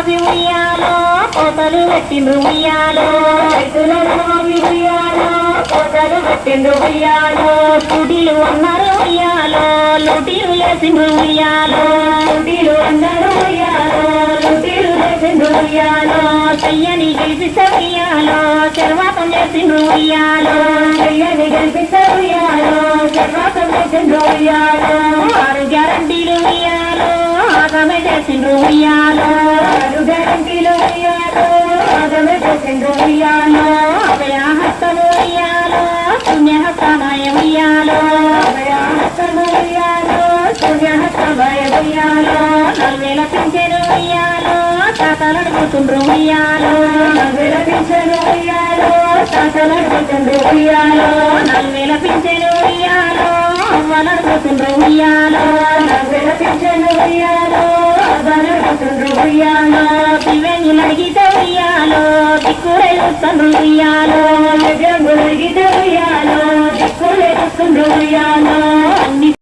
మాపి ఉయ్యాలో కోతలు పెట్టిండ్రు ఉయ్యాలో రైతులను మాపి ఉయ్యాలో కోతలు పెట్టిండ్రు ఉయ్యాలో తుడిలు అన్నారు ఉయ్యాలో లుటీలు లేసిండ్రు ఉయ్యాలో తుడిలు అన్నారు ఉయ్యాలో లుటీలు లేసిండ్రు ఉయ్యాలో చెయ్యని గెలిపిస్తే ఉయ్యాలో శర్వాతం చేసిండ్రు ఉయ్యాలో చెయ్యని గెలిపిస్తే ఉయ్యాలో శర్వాతం చేసిండ్రు ఉయ్యాలో 6 గ్యారంటీలు ఉయ్యాలో ఆగమే చేసిండ్రు ఉయ్యాలో 6 గ్యారంటీలు ఉయ్యాలో ఆగమే చేసిండ్రు ఉయ్యాలో అభయహస్తము ఉయ్యాలో పుణ్యహస్తమయ ఉయ్యాలో అభయహస్తము ఉయ్యాలో పుణ్యహస్తమయ ఉయ్యాలో 4000 పింఛను ఉయ్యాలో తాతలను కూతుండ్రు ఉయ్యాలో 4000 పింఛను ఉయ్యాలో తాతలను కూతుండ్రు ఉయ్యాలో 4000 పింఛను ఉయ్యాలో అవ్వలను కూతుండ్రు ఉయ్యాలో 4000 పింఛను ఉయ్యాలో అవ్వలను కూతుండ్రు ఉయ్యాలో దివ్యంగులు అడిగితే ఉయ్యాలో దిక్కులే చూస్తుండ్రు ఉయ్యాలో దివ్యంగులు అడిగితే ఉయ్యాలో దిక్కులే చూస్తుండ్రు ఉయ్యాలో